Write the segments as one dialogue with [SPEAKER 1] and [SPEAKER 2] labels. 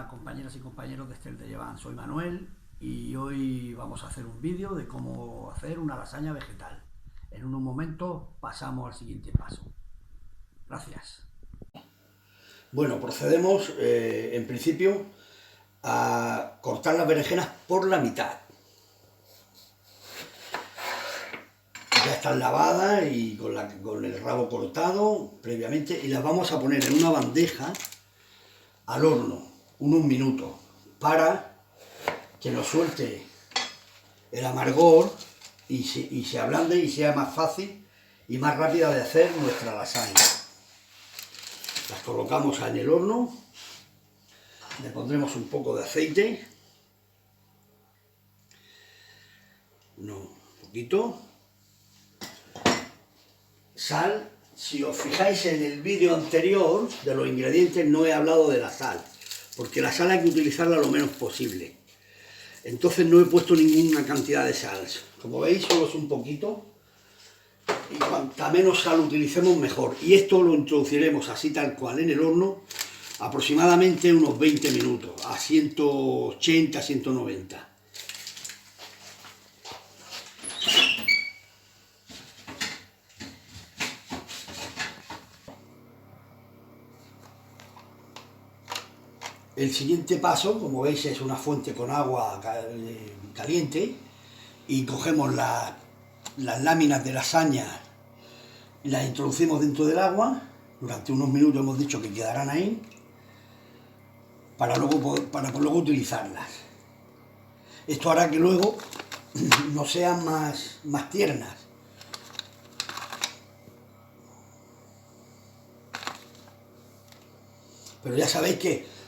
[SPEAKER 1] Hola compañeras y compañeros de Estel de Llevan, soy Manuel y hoy vamos a hacer un vídeo de cómo hacer una lasaña vegetal. En un momento pasamos al siguiente paso. Gracias. Bueno, procedemos en principio a cortar las berenjenas por la mitad. Ya están lavadas y con el rabo cortado previamente, y las vamos a poner en una bandeja al horno unos minutos para que nos suelte el amargor y se ablande y sea más fácil y más rápida de hacer nuestra lasaña. Las colocamos en el horno, le pondremos un poco de aceite, un poquito, sal. Si os fijáis en el vídeo anterior de los ingredientes no he hablado de la sal, porque la sal hay que utilizarla lo menos posible. Entonces no he puesto ninguna cantidad de sal. Como veis, solo es un poquito. Y cuanta menos sal utilicemos, mejor. Y esto lo introduciremos así tal cual en el horno, aproximadamente unos 20 minutos, a 180, 190. El siguiente paso, como veis, es una fuente con agua caliente y cogemos las láminas de lasaña, las introducimos dentro del agua, durante unos minutos hemos dicho que quedarán ahí, para luego utilizarlas. Esto hará que luego no sean más tiernas. Pero ya sabéis que,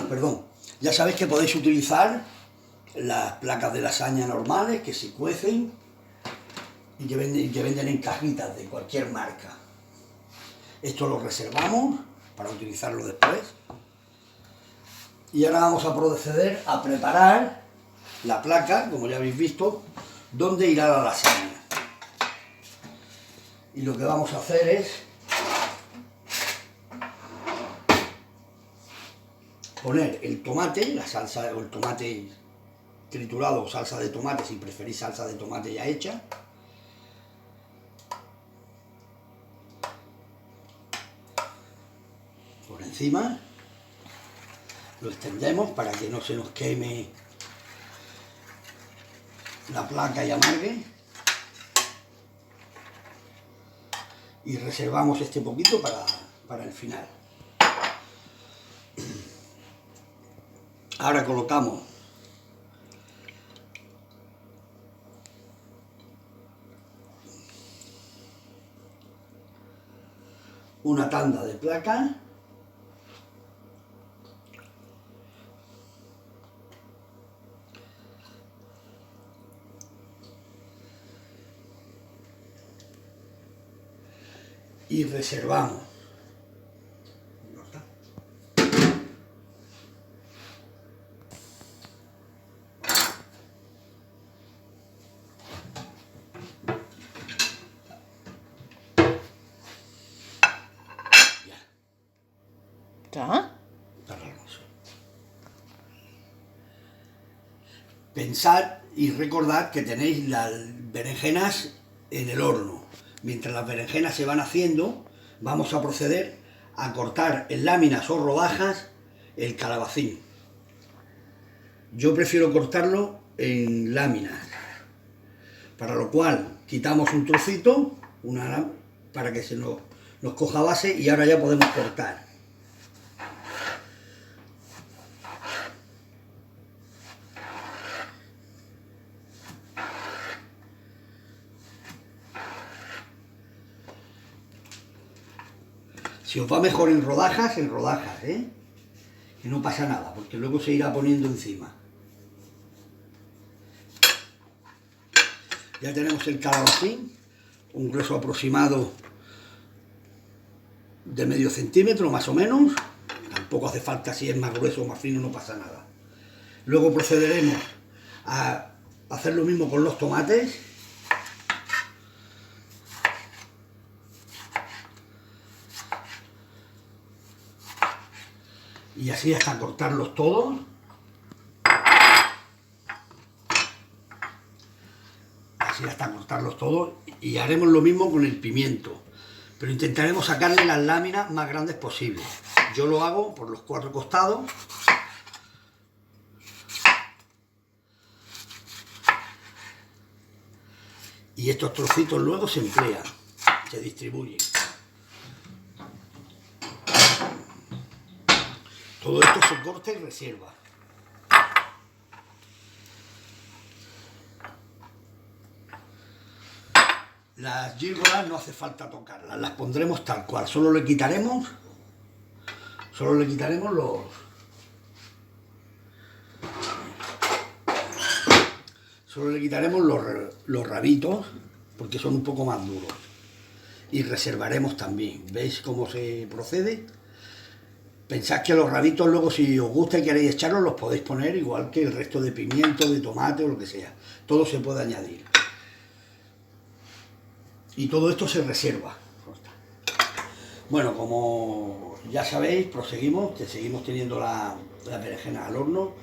[SPEAKER 1] perdón, ya sabéis que podéis utilizar las placas de lasaña normales que se cuecen y que venden en cajitas de cualquier marca. Esto lo reservamos para utilizarlo después. Y ahora vamos a proceder a preparar la placa, como ya habéis visto, donde irá la lasaña. Y lo que vamos a hacer es poner el tomate, la salsa o el tomate triturado o salsa de tomate, si preferís salsa de tomate ya hecha. Por encima lo extendemos para que no se nos queme la placa y amargue. Y reservamos este poquito para el final. Ahora colocamos una tanda de placa y reservamos.
[SPEAKER 2] ¿Ya?
[SPEAKER 1] Pensad y recordad que tenéis las berenjenas en el horno. Mientras las berenjenas se van haciendo, vamos a proceder a cortar en láminas o rodajas el calabacín. Yo prefiero cortarlo en láminas, para lo cual quitamos un trocito para que se nos coja base, y ahora ya podemos cortar. Si os va mejor en rodajas, ¿eh? Que no pasa nada, porque luego se irá poniendo encima. Ya tenemos el calabacín, un grueso aproximado de medio centímetro más o menos. Tampoco hace falta, si es más grueso o más fino, no pasa nada. Luego procederemos a hacer lo mismo con los tomates. Y así hasta cortarlos todos. Así hasta cortarlos todos. Y haremos lo mismo con el pimiento. Pero intentaremos sacarle las láminas más grandes posibles. Yo lo hago por los 4 costados. Y estos trocitos luego se emplean, se distribuyen. Todo esto se corta y reserva. Las gírgolas no hace falta tocarlas, las pondremos tal cual. Solo le quitaremos los rabitos, porque son un poco más duros. Y reservaremos también. ¿Veis cómo se procede? Pensad que los rabitos luego, si os gusta y queréis echarlos, los podéis poner igual que el resto de pimiento, de tomate o lo que sea. Todo se puede añadir. Y todo esto se reserva. Bueno, como ya sabéis, proseguimos, que seguimos teniendo la berenjena al horno.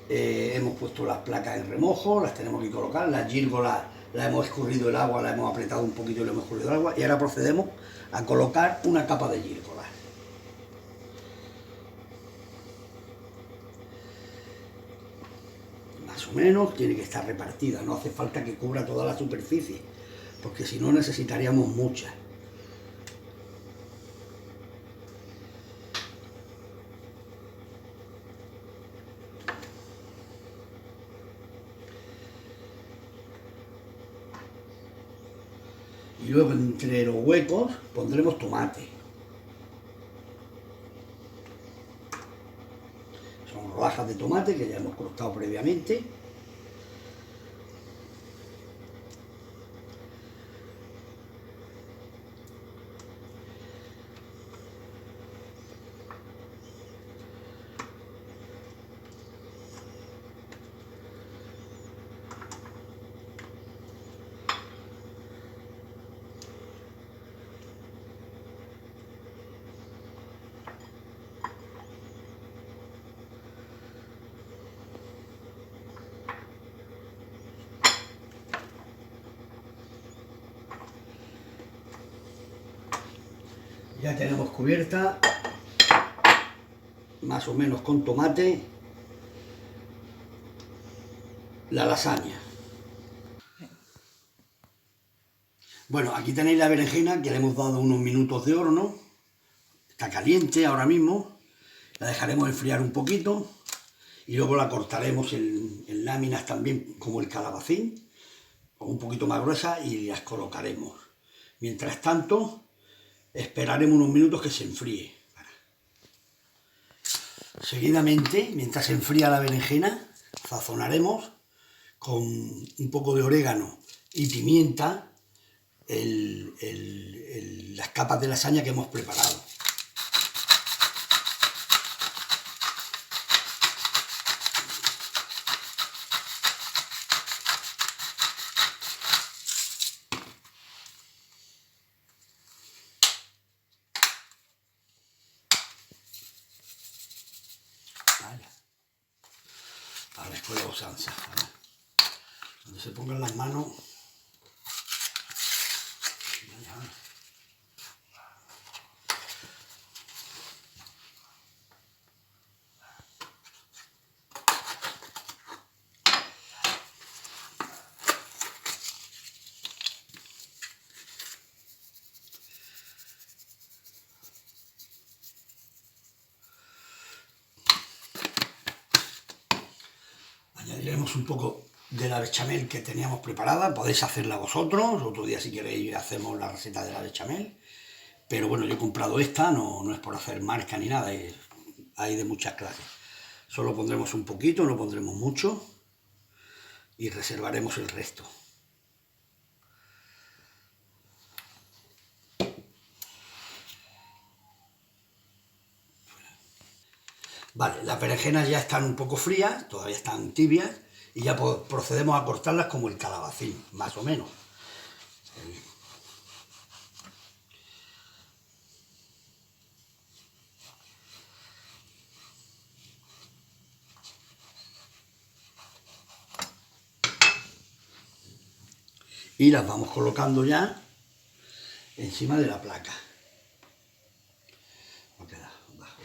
[SPEAKER 1] Hemos puesto las placas en remojo, las tenemos que colocar. Las gírgolas la hemos escurrido el agua, la hemos apretado un poquito y le hemos escurrido el agua. Y ahora procedemos a colocar una capa de gírgolas. Más o menos tiene que estar repartida, no hace falta que cubra toda la superficie, porque si no necesitaríamos muchas. Y luego entre los huecos pondremos tomate. Son rodajas de tomate que ya hemos cortado previamente. Ya tenemos cubierta, más o menos con tomate, la lasaña. Bueno, aquí tenéis la berenjena que le hemos dado unos minutos de horno. Está caliente ahora mismo. La dejaremos enfriar un poquito y luego la cortaremos en láminas también como el calabacín, o un poquito más gruesa, y las colocaremos. Mientras tanto, esperaremos unos minutos que se enfríe. Seguidamente, mientras se enfría la berenjena, sazonaremos con un poco de orégano y pimienta las capas de lasaña que hemos preparado. Vale. Ahora después la usanza, ¿vale? Donde se pongan las manos. Añadiremos un poco de la bechamel que teníamos preparada. Podéis hacerla vosotros, otro día si queréis hacemos la receta de la bechamel. Pero bueno, yo he comprado esta, no es por hacer marca ni nada, hay de muchas clases. Solo pondremos un poquito, no pondremos mucho y reservaremos el resto. Vale, las berenjenas ya están un poco frías, todavía están tibias, y ya procedemos a cortarlas como el calabacín, más o menos. y las vamos colocando ya encima de la placa. Va a quedar bajo.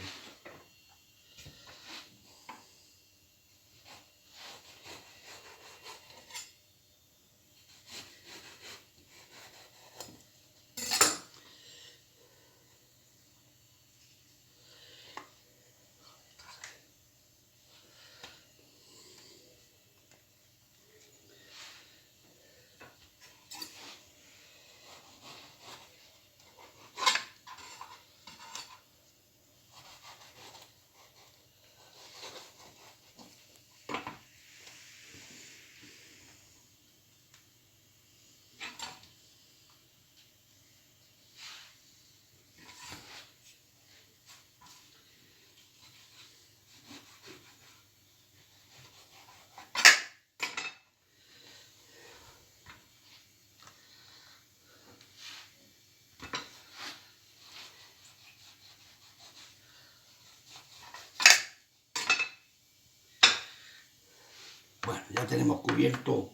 [SPEAKER 1] Bueno, ya tenemos cubierto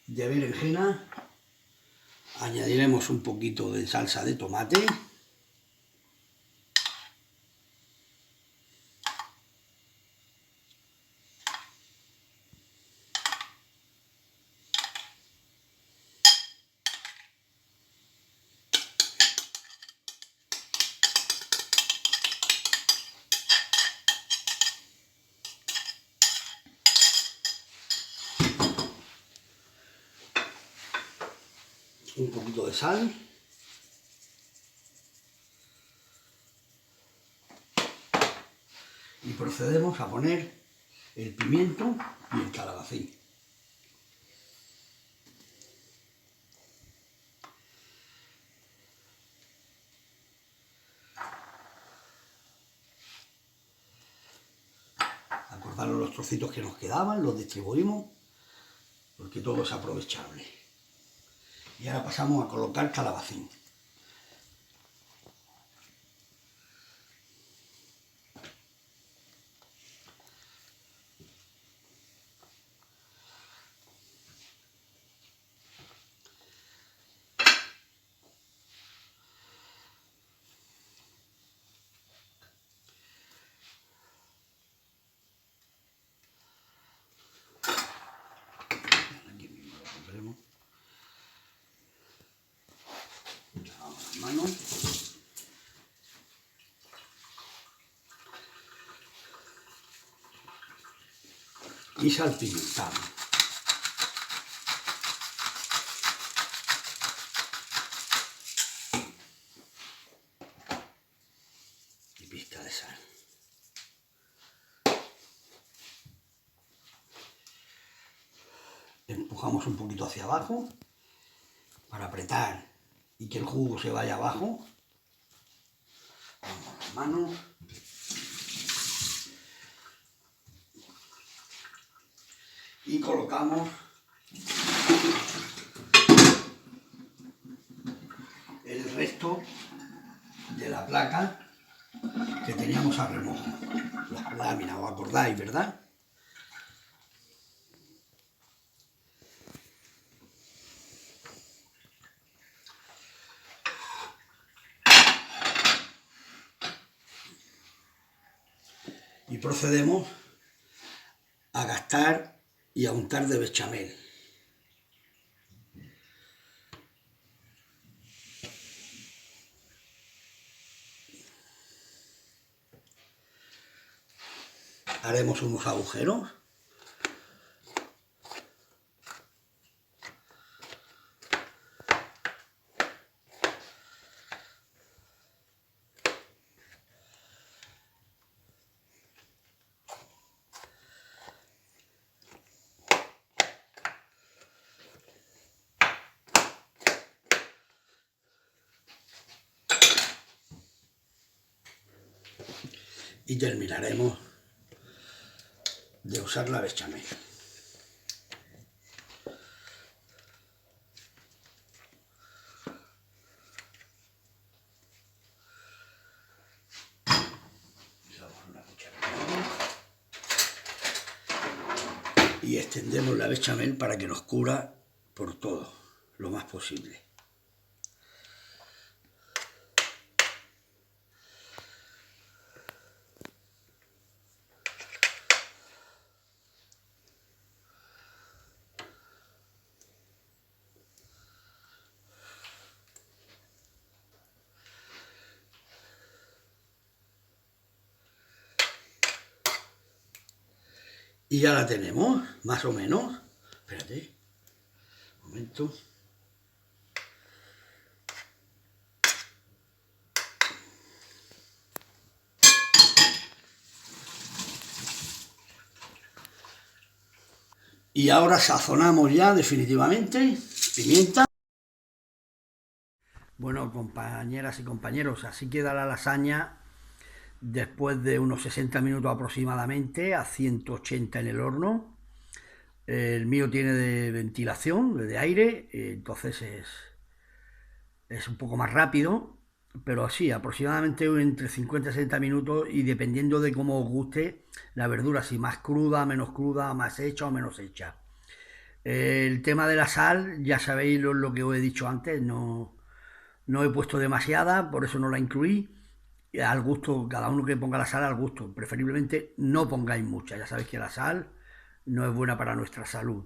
[SPEAKER 1] de berenjena. Añadiremos un poquito de salsa de tomate. Un poquito de sal. Y procedemos a poner el pimiento y el calabacín. Acordaros los trocitos que nos quedaban, los distribuimos, porque todo es aprovechable. Y ahora pasamos a colocar calabacín. Aquí mismo lo pondremos. Lavamos las manos. Y salpimentamos. Y pizca de sal. Empujamos un poquito hacia abajo para apretar y que el jugo se vaya abajo. Vamos las manos. Y colocamos el resto de la placa que teníamos a remojo. Las láminas, ¿os acordáis, verdad? Y procedemos a gastar y a untar de bechamel. Haremos unos agujeros. Y terminaremos de usar la bechamel. Y extendemos la bechamel para que nos cubra por todo, lo más posible. Y ya la tenemos, más o menos. Espérate, un momento. Y ahora sazonamos ya definitivamente. Pimienta. Bueno, compañeras y compañeros, así queda la lasaña después de unos 60 minutos aproximadamente a 180 en el horno. El mío tiene de ventilación, de aire, entonces es un poco más rápido, pero sí, aproximadamente entre 50 y 60 minutos y dependiendo de cómo os guste la verdura, si más cruda, menos cruda, más hecha o menos hecha. El tema de la sal, ya sabéis lo que os he dicho antes, no he puesto demasiada, por eso no la incluí. Al gusto, cada uno que ponga la sal al gusto. Preferiblemente no pongáis mucha, ya sabéis que la sal no es buena para nuestra salud.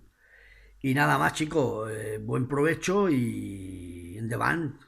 [SPEAKER 1] Y nada más, chicos, buen provecho y en the van.